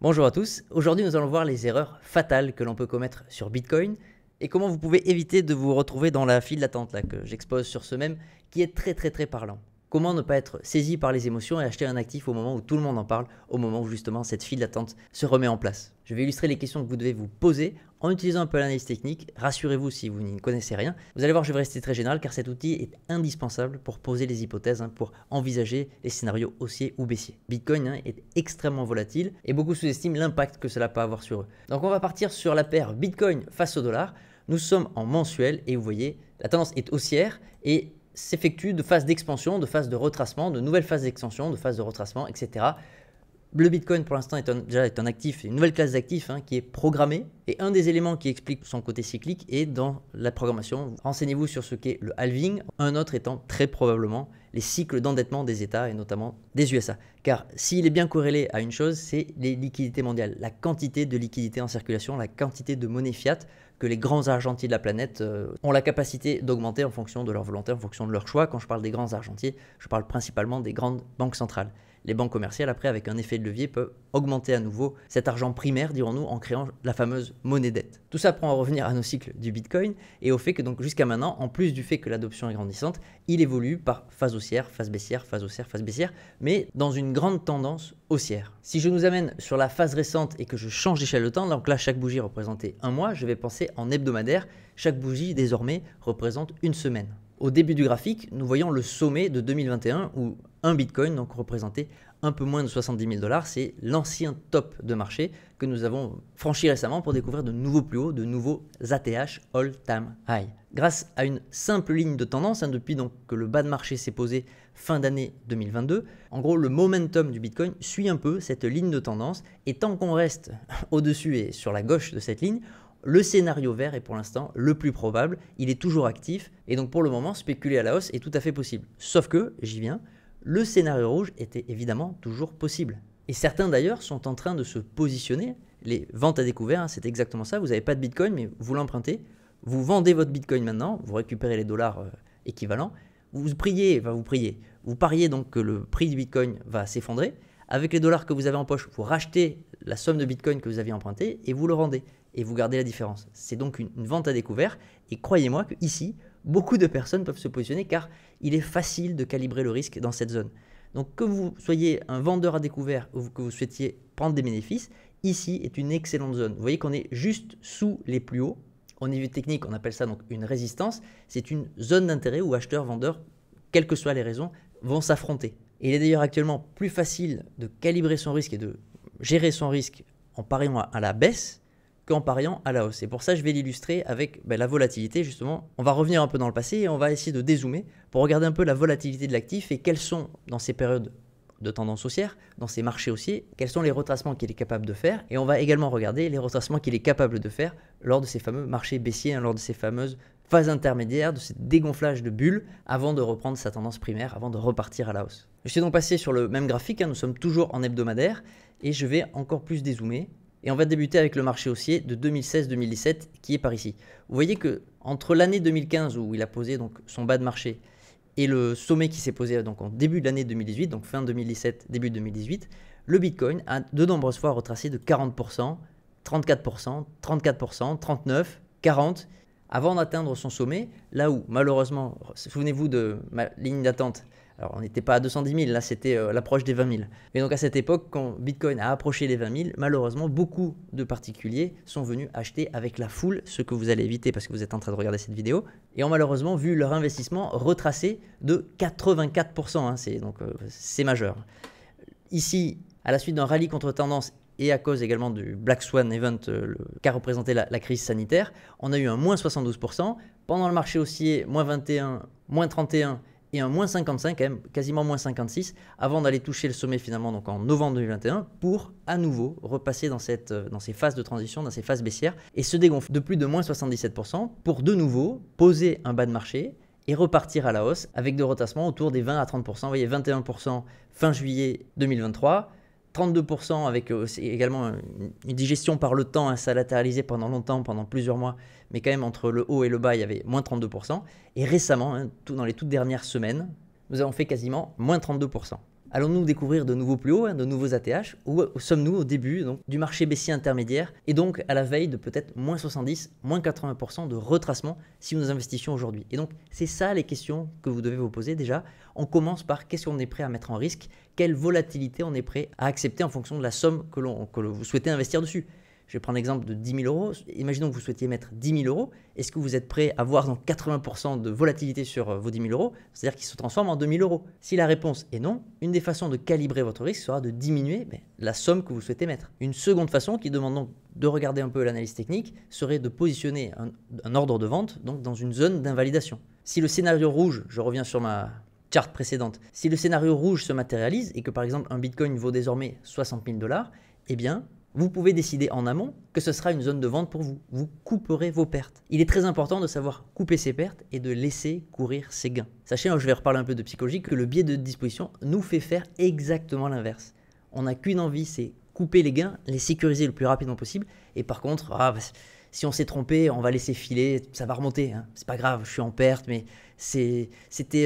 Bonjour à tous, aujourd'hui nous allons voir les erreurs fatales que l'on peut commettre sur Bitcoin et comment vous pouvez éviter de vous retrouver dans la file d'attente là que j'expose sur ce même qui est très parlant. Comment ne pas être saisi par les émotions et acheter un actif au moment où tout le monde en parle, au moment où justement cette file d'attente se remet en place. Je vais illustrer les questions que vous devez vous poser en utilisant un peu l'analyse technique. Rassurez-vous si vous n'y connaissez rien. Vous allez voir, je vais rester très général car cet outil est indispensable pour poser les hypothèses, pour envisager les scénarios haussiers ou baissiers. Bitcoin est extrêmement volatile et beaucoup sous-estiment l'impact que cela peut avoir sur eux. Donc on va partir sur la paire Bitcoin face au dollar. Nous sommes en mensuel et vous voyez, la tendance est haussière et s'effectue de phases d'expansion, de phases de retracement, de nouvelles phases d'extension, de phases de retracement, etc. Le Bitcoin pour l'instant est un actif, une nouvelle classe d'actifs qui est programmée. Et un des éléments qui explique son côté cyclique est dans la programmation. Renseignez-vous sur ce qu'est le halving, un autre étant très probablement les cycles d'endettement des États et notamment des USA. Car s'il est bien corrélé à une chose, c'est les liquidités mondiales, la quantité de liquidités en circulation, la quantité de monnaie fiat que les grands argentiers de la planète ont la capacité d'augmenter en fonction de leur volonté, en fonction de leur choix. Quand je parle des grands argentiers, je parle principalement des grandes banques centrales. Les banques commerciales, après, avec un effet de levier, peuvent augmenter à nouveau cet argent primaire, dirons-nous, en créant la fameuse monnaie dette. Tout ça pour en revenir à nos cycles du Bitcoin et au fait que donc jusqu'à maintenant, en plus du fait que l'adoption est grandissante, il évolue par phase haussière, phase baissière, phase haussière, phase baissière, mais dans une grande tendance haussière. Si je nous amène sur la phase récente et que je change d'échelle de temps, donc là chaque bougie représentait un mois, je vais penser en hebdomadaire, chaque bougie désormais représente une semaine. Au début du graphique, nous voyons le sommet de 2021 où un Bitcoin donc représentait un peu moins de 70 000 $. C'est l'ancien top de marché que nous avons franchi récemment pour découvrir de nouveaux plus hauts, de nouveaux ATH, All-Time High. Grâce à une simple ligne de tendance, depuis donc que le bas de marché s'est posé fin d'année 2022, en gros le momentum du Bitcoin suit un peu cette ligne de tendance et tant qu'on reste au-dessus et sur la gauche de cette ligne, le scénario vert est pour l'instant le plus probable, il est toujours actif et donc pour le moment spéculer à la hausse est tout à fait possible. Sauf que, j'y viens, le scénario rouge était évidemment toujours possible. Et certains d'ailleurs sont en train de se positionner, les ventes à découvert, c'est exactement ça, vous n'avez pas de Bitcoin mais vous l'empruntez, vous vendez votre Bitcoin maintenant, vous récupérez les dollars équivalents, vous pariez donc que le prix du Bitcoin va s'effondrer, avec les dollars que vous avez en poche, vous rachetez la somme de Bitcoin que vous aviez emprunté et vous le rendez. Et vous gardez la différence. C'est donc une vente à découvert. Et croyez-moi qu'ici, beaucoup de personnes peuvent se positionner car il est facile de calibrer le risque dans cette zone. Donc que vous soyez un vendeur à découvert ou que vous souhaitiez prendre des bénéfices, ici est une excellente zone. Vous voyez qu'on est juste sous les plus hauts. Au niveau technique, on appelle ça donc une résistance. C'est une zone d'intérêt où acheteurs, vendeurs, quelles que soient les raisons, vont s'affronter. Et il est d'ailleurs actuellement plus facile de calibrer son risque et de gérer son risque en pariant à la baisse qu'en pariant à la hausse. Et pour ça, je vais l'illustrer avec la volatilité justement. On va revenir un peu dans le passé et on va essayer de dézoomer pour regarder un peu la volatilité de l'actif et quelles sont dans ces périodes de tendance haussière, dans ces marchés haussiers, quels sont les retracements qu'il est capable de faire. Et on va également regarder les retracements qu'il est capable de faire lors de ces fameux marchés baissiers, lors de ces fameuses phases intermédiaires, de ces dégonflages de bulles avant de reprendre sa tendance primaire, avant de repartir à la hausse. Je suis donc passé sur le même graphique, nous sommes toujours en hebdomadaire et je vais encore plus dézoomer. Et on va débuter avec le marché haussier de 2016-2017 qui est par ici. Vous voyez que entre l'année 2015 où il a posé donc son bas de marché et le sommet qui s'est posé donc en début de l'année 2018, donc fin 2017, début 2018, le Bitcoin a de nombreuses fois retracé de 40%, 34%, 34%, 39%, 40% avant d'atteindre son sommet, là où malheureusement, souvenez-vous de ma ligne d'attente, alors on n'était pas à 210 000, là c'était l'approche des 20 000. Mais donc à cette époque, quand Bitcoin a approché les 20 000, malheureusement beaucoup de particuliers sont venus acheter avec la foule, ce que vous allez éviter parce que vous êtes en train de regarder cette vidéo, et ont malheureusement vu leur investissement retracé de 84%, c'est majeur. Ici, à la suite d'un rallye contre tendance et à cause également du Black Swan Event qu'a représenté la crise sanitaire, on a eu un moins 72%. Pendant le marché haussier, moins 21, moins 31 et un moins 55, quand même, quasiment moins 56, avant d'aller toucher le sommet finalement donc en novembre 2021 pour à nouveau repasser dans ces phases de transition, dans ces phases baissières et se dégonfler de plus de moins 77% pour de nouveau poser un bas de marché et repartir à la hausse avec des retracements autour des 20 à 30%. Vous voyez 21% fin juillet 2023, 32% avec également une digestion par le temps, ça a latéralisé pendant longtemps, pendant plusieurs mois, mais quand même entre le haut et le bas, il y avait moins 32%. Et récemment, dans les toutes dernières semaines, nous avons fait quasiment moins 32%. Allons-nous découvrir de nouveaux plus hauts, de nouveaux ATH, ou sommes-nous au début donc, du marché baissier intermédiaire et donc à la veille de peut-être moins 70, moins 80% de retracement si nous investissions aujourd'hui? Et donc c'est ça les questions que vous devez vous poser déjà. On commence par qu'est-ce qu'on est prêt à mettre en risque, quelle volatilité on est prêt à accepter en fonction de la somme que vous souhaitez investir dessus. Je vais prendre l'exemple de 10 000 euros. Imaginons que vous souhaitiez mettre 10 000 euros. Est-ce que vous êtes prêt à avoir donc 80% de volatilité sur vos 10 000 euros, c'est-à-dire qu'ils se transforment en 2 000 euros? Si la réponse est non, une des façons de calibrer votre risque sera de diminuer la somme que vous souhaitez mettre. Une seconde façon, qui demande donc de regarder un peu l'analyse technique, serait de positionner un ordre de vente donc dans une zone d'invalidation. Si le scénario rouge, je reviens sur ma charte précédente, si le scénario rouge se matérialise et que par exemple un Bitcoin vaut désormais 60 000 $, eh bien, vous pouvez décider en amont que ce sera une zone de vente pour vous. Vous couperez vos pertes. Il est très important de savoir couper ses pertes et de laisser courir ses gains. Sachez, je vais reparler un peu de psychologie, que le biais de disposition nous fait faire exactement l'inverse. On n'a qu'une envie, c'est couper les gains, les sécuriser le plus rapidement possible. Et par contre, si on s'est trompé, on va laisser filer, ça va remonter. C'est pas grave, je suis en perte, mais c'est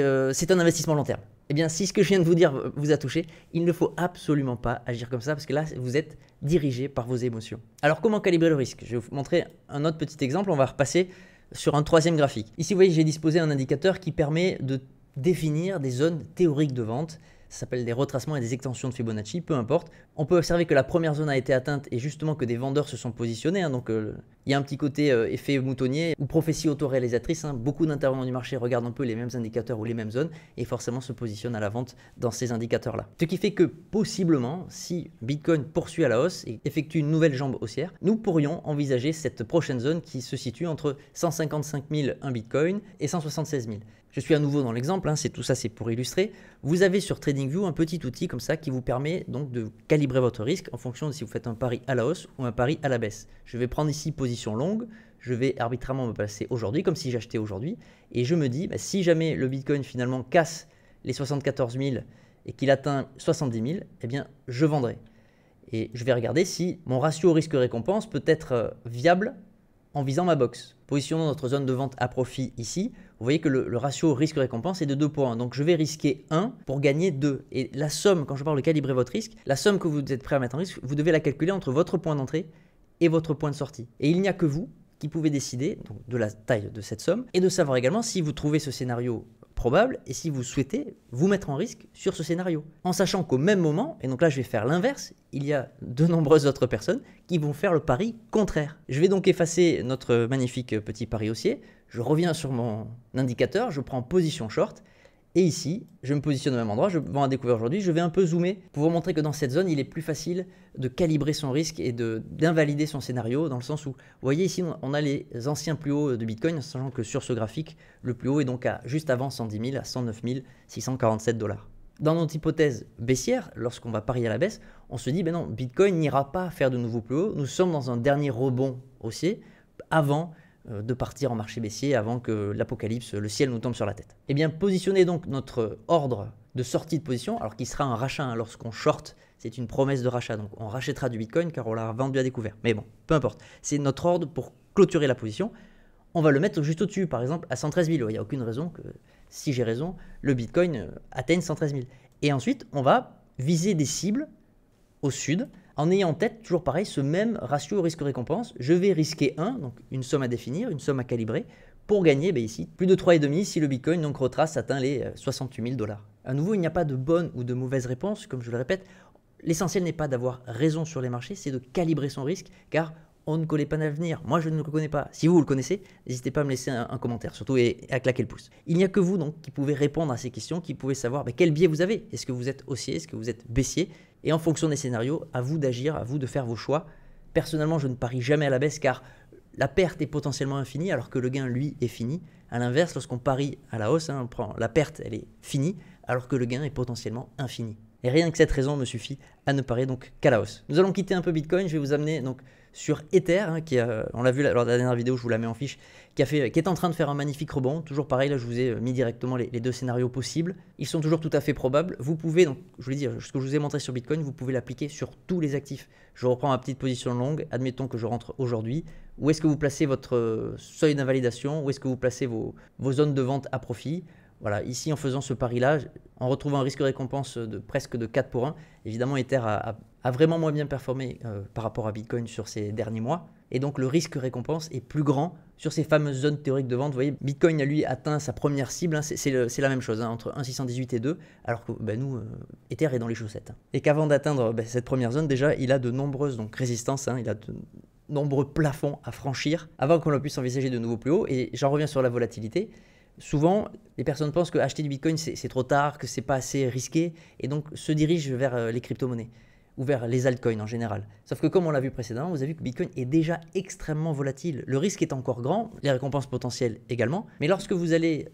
un investissement long terme. Eh bien, si ce que je viens de vous dire vous a touché, il ne faut absolument pas agir comme ça parce que là, vous êtes dirigé par vos émotions. Alors, comment calibrer le risque? Je vais vous montrer un autre petit exemple. On va repasser sur un troisième graphique. Ici, vous voyez, j'ai disposé un indicateur qui permet de définir des zones théoriques de vente. Ça s'appelle des retracements et des extensions de Fibonacci, peu importe. On peut observer que la première zone a été atteinte et justement que des vendeurs se sont positionnés. Donc, il y a un petit côté effet moutonnier ou prophétie autoréalisatrice. Beaucoup d'intervenants du marché regardent un peu les mêmes indicateurs ou les mêmes zones et forcément se positionnent à la vente dans ces indicateurs-là. Ce qui fait que possiblement, si Bitcoin poursuit à la hausse et effectue une nouvelle jambe haussière, nous pourrions envisager cette prochaine zone qui se situe entre 155 000 un Bitcoin et 176 000. Je suis à nouveau dans l'exemple, tout ça c'est pour illustrer. Vous avez sur TradingView un petit outil comme ça qui vous permet donc de calibrer votre risque en fonction de si vous faites un pari à la hausse ou un pari à la baisse. Je vais prendre ici position longue, je vais arbitrairement me placer aujourd'hui comme si j'achetais aujourd'hui et je me dis si jamais le Bitcoin finalement casse les 74 000 et qu'il atteint 70 000, eh bien je vendrai. Et je vais regarder si mon ratio risque-récompense peut être viable en visant ma box. Positionnons notre zone de vente à profit ici. Vous voyez que le ratio risque-récompense est de 2 pour 1. Donc je vais risquer 1 pour gagner 2. Et la somme, quand je parle de calibrer votre risque, la somme que vous êtes prêt à mettre en risque, vous devez la calculer entre votre point d'entrée et votre point de sortie. Et il n'y a que vous qui pouvez décider donc, de la taille de cette somme et de savoir également si vous trouvez ce scénario probable et si vous souhaitez vous mettre en risque sur ce scénario. En sachant qu'au même moment, et donc là je vais faire l'inverse, il y a de nombreuses autres personnes qui vont faire le pari contraire. Je vais donc effacer notre magnifique petit pari haussier, je reviens sur mon indicateur, je prends position short, et ici, je me positionne au même endroit, je vends à découvert aujourd'hui, je vais un peu zoomer pour vous montrer que dans cette zone, il est plus facile de calibrer son risque et d'invalider son scénario dans le sens où, vous voyez ici, on a les anciens plus hauts de Bitcoin, sachant que sur ce graphique, le plus haut est donc juste avant 110 000 à 109 647 $. Dans notre hypothèse baissière, lorsqu'on va parier à la baisse, on se dit, non, Bitcoin n'ira pas faire de nouveaux plus hauts, nous sommes dans un dernier rebond haussier avant de partir en marché baissier avant que l'apocalypse, le ciel nous tombe sur la tête. Eh bien, positionnez donc notre ordre de sortie de position, alors qu'il sera un rachat lorsqu'on short, c'est une promesse de rachat, donc on rachètera du Bitcoin car on l'a vendu à découvert. Mais bon, peu importe, c'est notre ordre pour clôturer la position. On va le mettre juste au-dessus, par exemple à 113 000. Il n'y a aucune raison que, si j'ai raison, le Bitcoin atteigne 113 000. Et ensuite, on va viser des cibles au sud, en ayant en tête, toujours pareil, ce même ratio risque-récompense. Je vais risquer 1, donc une somme à définir, une somme à calibrer, pour gagner ici plus de 3,5 si le Bitcoin donc retrace atteint les 68 000 $. À nouveau, il n'y a pas de bonne ou de mauvaise réponse, comme je le répète. L'essentiel n'est pas d'avoir raison sur les marchés, c'est de calibrer son risque, car on ne connaît pas l'avenir. Moi, je ne le connais pas. Si vous le connaissez, n'hésitez pas à me laisser un commentaire, surtout et à claquer le pouce. Il n'y a que vous donc qui pouvez répondre à ces questions, qui pouvez savoir quel biais vous avez. Est-ce que vous êtes haussier, est-ce que vous êtes baissier? Et en fonction des scénarios, à vous d'agir, à vous de faire vos choix. Personnellement, je ne parie jamais à la baisse car la perte est potentiellement infinie alors que le gain, lui, est fini. À l'inverse, lorsqu'on parie à la hausse, la perte, elle est finie alors que le gain est potentiellement infini. Et rien que cette raison me suffit à ne parier donc qu'à la hausse. Nous allons quitter un peu Bitcoin, je vais vous amener donc sur Ether, on l'a vu lors de la dernière vidéo, je vous la mets en fiche, qui est en train de faire un magnifique rebond. Toujours pareil, là je vous ai mis directement les deux scénarios possibles. Ils sont toujours tout à fait probables. Vous pouvez, donc je voulais dire, ce que je vous ai montré sur Bitcoin, vous pouvez l'appliquer sur tous les actifs. Je reprends ma petite position longue, admettons que je rentre aujourd'hui. Où est-ce que vous placez votre seuil d'invalidation? Où est-ce que vous placez vos zones de vente à profit? Voilà, ici en faisant ce pari-là, en retrouvant un risque-récompense de presque de 4 pour 1, évidemment Ether a vraiment moins bien performé par rapport à Bitcoin sur ces derniers mois. Et donc le risque-récompense est plus grand sur ces fameuses zones théoriques de vente. Vous voyez, Bitcoin a lui atteint sa première cible, hein, c'est la même chose, hein, entre 1,618 et 2, alors que nous, Ether est dans les chaussettes. Hein. Et qu'avant d'atteindre cette première zone, déjà, il a de nombreuses résistances, hein, il a de nombreux plafonds à franchir avant qu'on puisse envisager de nouveaux plus hauts. Et j'en reviens sur la volatilité. Souvent, les personnes pensent que acheter du Bitcoin, c'est trop tard, que c'est pas assez risqué, et donc se dirigent vers les crypto-monnaies ou vers les altcoins en général. Sauf que comme on l'a vu précédemment, vous avez vu que Bitcoin est déjà extrêmement volatile. Le risque est encore grand, les récompenses potentielles également, mais lorsque vous allez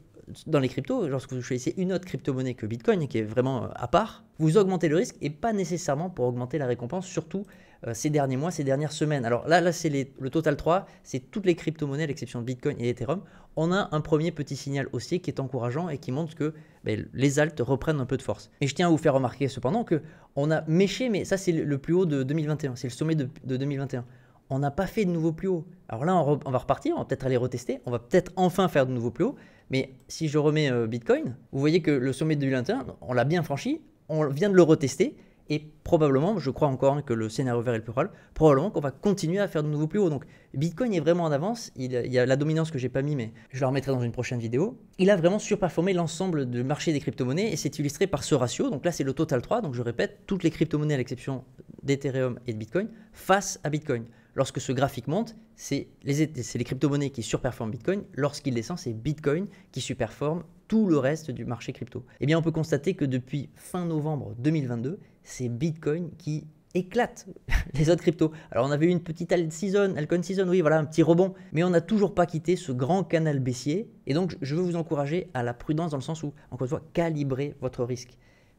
dans les cryptos, lorsque vous choisissez une autre crypto-monnaie que Bitcoin, qui est vraiment à part, vous augmentez le risque et pas nécessairement pour augmenter la récompense, surtout ces derniers mois, ces dernières semaines. Alors là c'est le total 3, c'est toutes les crypto-monnaies à l'exception de Bitcoin et Ethereum. On a un premier petit signal haussier qui est encourageant et qui montre que les alts reprennent un peu de force. Et je tiens à vous faire remarquer cependant qu'on a méché, mais ça c'est le plus haut de 2021, c'est le sommet de 2021. On n'a pas fait de nouveau plus haut. Alors là, on va repartir, on va peut-être aller retester, on va peut-être enfin faire de nouveaux plus hauts. Mais si je remets Bitcoin, vous voyez que le sommet de 2021, on l'a bien franchi, on vient de le retester. Et probablement, je crois encore que le scénario vert est le plus probable, probablement qu'on va continuer à faire de nouveaux plus hauts. Donc Bitcoin est vraiment en avance, il y a la dominance que je n'ai pas mis, mais je la remettrai dans une prochaine vidéo. Il a vraiment surperformé l'ensemble du marché des crypto-monnaies et c'est illustré par ce ratio. Donc là, c'est le total 3, donc je répète, toutes les crypto-monnaies à l'exception d'Ethereum et de Bitcoin face à Bitcoin. Lorsque ce graphique monte, c'est les crypto-monnaies qui surperforment Bitcoin. Lorsqu'il descend, c'est Bitcoin qui surperforme tout le reste du marché crypto. Eh bien, on peut constater que depuis fin novembre 2022, c'est Bitcoin qui éclate les autres cryptos. Alors, on avait eu une petite altcoin season, oui, voilà, un petit rebond, mais on n'a toujours pas quitté ce grand canal baissier. Et donc, je veux vous encourager à la prudence dans le sens où, encore une fois, calibrez votre risque.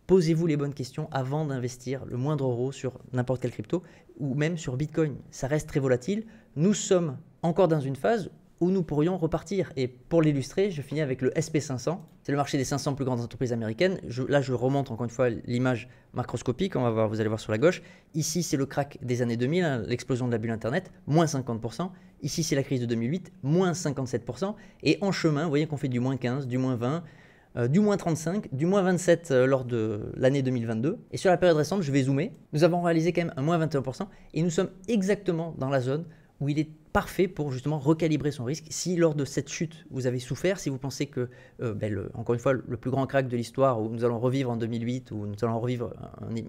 Posez-vous les bonnes questions avant d'investir le moindre euro sur n'importe quelle crypto ou même sur Bitcoin. Ça reste très volatile. Nous sommes encore dans une phase où nous pourrions repartir. Et pour l'illustrer, je finis avec le SP500. C'est le marché des 500 plus grandes entreprises américaines. Là, je remonte encore une fois l'image macroscopique. On va voir, vous allez voir sur la gauche. Ici, c'est le crack des années 2000, hein, l'explosion de la bulle Internet, moins 50%. Ici, c'est la crise de 2008, moins 57%. Et en chemin, vous voyez qu'on fait du moins 15, du moins 20, du moins 35, du moins 27 lors de l'année 2022. Et sur la période récente, je vais zoomer. Nous avons réalisé quand même un moins 21% et nous sommes exactement dans la zone où il est parfait pour justement recalibrer son risque. Si lors de cette chute, vous avez souffert, si vous pensez que, encore une fois, le plus grand crack de l'histoire où nous allons revivre en 2008, où nous allons revivre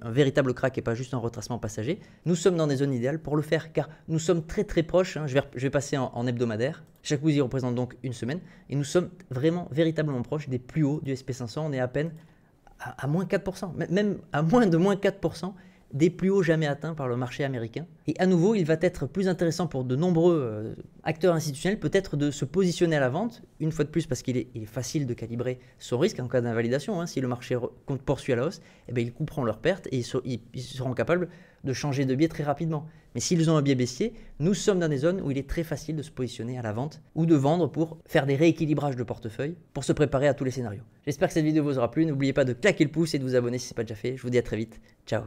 un véritable crack et pas juste un retracement passager, nous sommes dans des zones idéales pour le faire car nous sommes très très proches. Hein, je vais passer en hebdomadaire. Chaque bout y représente donc une semaine et nous sommes vraiment véritablement proches des plus hauts du SP500. On est à peine à moins 4%, même à moins de moins 4%. Des plus hauts jamais atteints par le marché américain. Et à nouveau, il va être plus intéressant pour de nombreux acteurs institutionnels peut-être de se positionner à la vente, une fois de plus parce qu'il est facile de calibrer son risque en cas d'invalidation. Hein. Si le marché poursuit à la hausse, eh bien, ils couperont leurs pertes et ils seront capables de changer de biais très rapidement. Mais s'ils ont un biais baissier, nous sommes dans des zones où il est très facile de se positionner à la vente ou de vendre pour faire des rééquilibrages de portefeuille pour se préparer à tous les scénarios. J'espère que cette vidéo vous aura plu. N'oubliez pas de claquer le pouce et de vous abonner si ce n'est pas déjà fait. Je vous dis à très vite. Ciao.